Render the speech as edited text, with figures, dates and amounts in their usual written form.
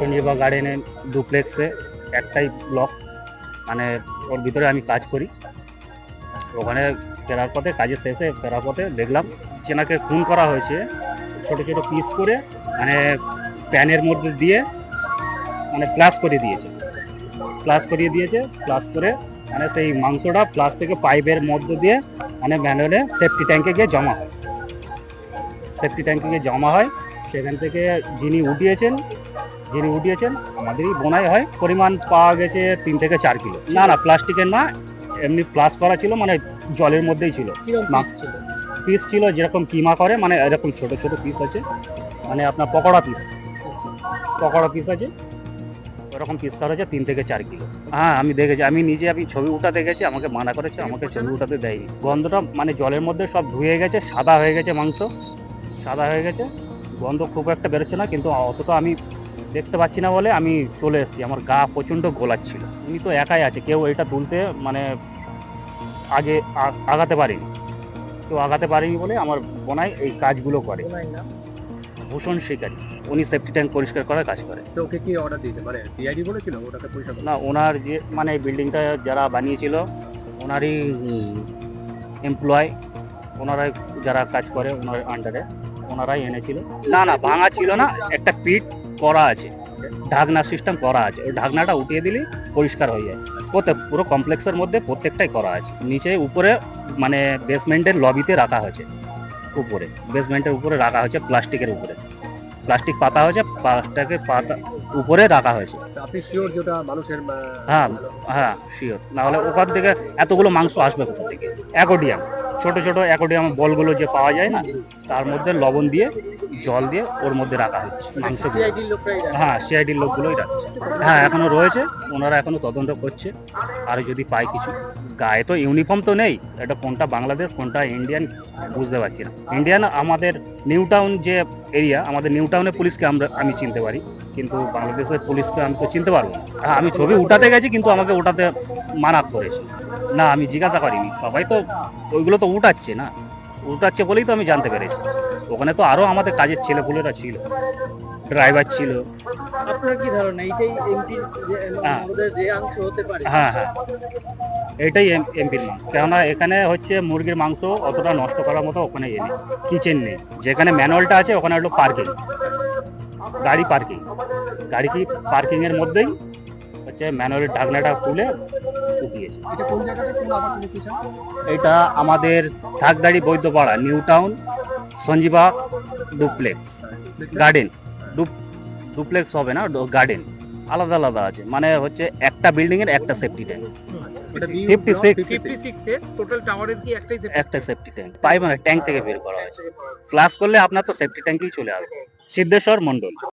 সঞ্জীবা গার্ডেনের ডুপ্লেক্সে একটাই ব্লক, মানে ওর ভিতরে আমি কাজ করি। ওখানে ফেরার পথে, কাজের শেষে ফেরার পথে দেখলাম চেনাকে খুন করা হয়েছে, ছোট ছোট পিস করে, মানে প্যানের মধ্যে দিয়ে, মানে প্লাস করে দিয়েছে, প্লাস করে মানে সেই মাংসটা প্লাস থেকে পাইপের মধ্যে দিয়ে মানে ম্যানুয়ালে সেফটি ট্যাঙ্কে গিয়ে জমা হয়। সেখান থেকে যিনি উঠিয়েছেন আমাদেরই বোনাই হয়। পরিমাণ পাওয়া গেছে 3 থেকে 4 কিলো। না, প্লাস্টিকের না, এমনি প্লাস করা ছিল, মানে জলের মধ্যেই ছিল। পিস ছিল যেরকম কিমা করে, মানে এরকম ছোট ছোট পিস আছে, মানে আপনার পকোড়া পিস আছে, ওরকম পিস করা হয়েছে 3 থেকে 4 কিলো। হ্যাঁ, আমি দেখেছি, আমি ছবি উঠাতে গেছি, আমাকে মানা করেছে, আমাকে ছবি উঠাতে দেয়নি। গন্ধটা মানে জলের মধ্যে সব ধুয়ে গেছে, সাদা হয়ে গেছে, মাংস সাদা হয়ে গেছে, গন্ধ খুব একটা বেরোচ্ছে না, কিন্তু অতটা আমি দেখতে পাচ্ছি না বলে আমি চলে এসেছি। আমার গা প্রচণ্ড গোলাচ্ছিল। উনি তো একাই আছে, কেউ এটা তুলতে মানে আগে আগাতে পারেনি বলে আমার বোনাই এই কাজগুলো করে। ভূষণ শিকারী, উনি সেফটি ট্যাঙ্ক পরিষ্কার করার কাজ করে। তো ওকে কি অর্ডার দিয়েছে, মানে সিআইডি বলেছিল ওটাকে পরিষ্কার করতে? না, ওনার যে মানে বিল্ডিংটা যারা বানিয়েছিল ওনারই এমপ্লয়, ওনারাই যারা কাজ করে ওনার আন্ডারে, ওনারাই এনেছিল। না, ভাঙা ছিল না, একটা পিট করা আছে, ঢাকনা সিস্টেম করা আছে, ওই ঢাকনাটা উঠিয়ে দিলে পরিষ্কার হয়ে যায়। পুরো কমপ্লেক্সের মধ্যে প্রত্যেকটাই করা আছে। নিচে উপরে মানে বেসমেন্টের লবিতে রাখা হয়েছে, বেসমেন্টের উপরে রাখা হয়েছে, প্লাস্টিক পাতা হয়েছে, প্লাস্টিকের পাতা উপরে রাখা হয়েছে। আপনি শিওর যেটা মানুষের? হ্যাঁ শিওর, না হলে ওখান থেকে এতগুলো মাংস আসবে কোথা থেকে? অ্যাকোডিয়াম, ছোট ছোট অ্যাকোডিয়াম বলগুলো যে পাওয়া যায় না, তার মধ্যে লবণ দিয়ে, জল দিয়ে ওর মধ্যে রাখা হচ্ছে মাংস। হ্যাঁ, সিআইডির লোকগুলোই রাখছে। হ্যাঁ, এখনো রয়েছে, ওনারা এখনো তদন্ত করছে। আর যদি পায় কিছু, গায়ে তো ইউনিফর্ম তো নেই, এটা কোনটা বাংলাদেশ কোনটা ইন্ডিয়ান বুঝতে পারছি না। ইন্ডিয়ান আমাদের নিউ টাউন যে এরিয়া, আমাদের নিউ টাউনের পুলিশকে আমি চিনতে পারি, কিন্তু বাংলাদেশের পুলিশকে আমি তো চিনতে পারবো না। হ্যাঁ, আমি ছবি উঠাতে গেছি, কিন্তু আমাকে ওঠাতে মানা করেছে। না, আমি জিজ্ঞাসা করিনি, সবাই তো ওইগুলো তো উঠাচ্ছে বলেই তো আমি জানতে পেরেছি। ওখানে তো আরো আমাদের কাজের ছেলেপুলেরা ছিল, ড্রাইভার ছিল। আপনার কি ধারণা এইটাই এমপির আমাদের যে অংশ হতে পারে? হ্যাঁ, এটাই এমপির মাংস। কেননা এখানে হচ্ছে মুরগির মাংস অতটা নষ্ট করার মতো ওখানে কিচেন নেই। যেখানে ম্যানুয়ালটা আছে ওখানে হলো গাড়ি পার্কিং এর মধ্যেই হচ্ছে ম্যানুয়ালের ঢাকনাটা খুলে উঠিয়েছে। এটা কোন জায়গাটা, কোন আবার লোকেশন? এটা আমাদের Thakdari Baidyapara, New Town, Sanjiba duplex garden. Duplex হবে না, গার্ডেন আলাদা আলাদা আছে, মানে হচ্ছে একটা বিল্ডিং এর একটা সেফটি ট্যাঙ্ক। 56 এর টোটাল টাওয়ারের কি একটা সেফটি ট্যাঙ্ক পাইপ, মানে ট্যাঙ্ক থেকে বের করা হয়েছে। ক্লাস করলে আপনার তো সেফটি ট্যাঙ্কেই চলে আসবে। সিদ্ধেশ্বর মন্ডল।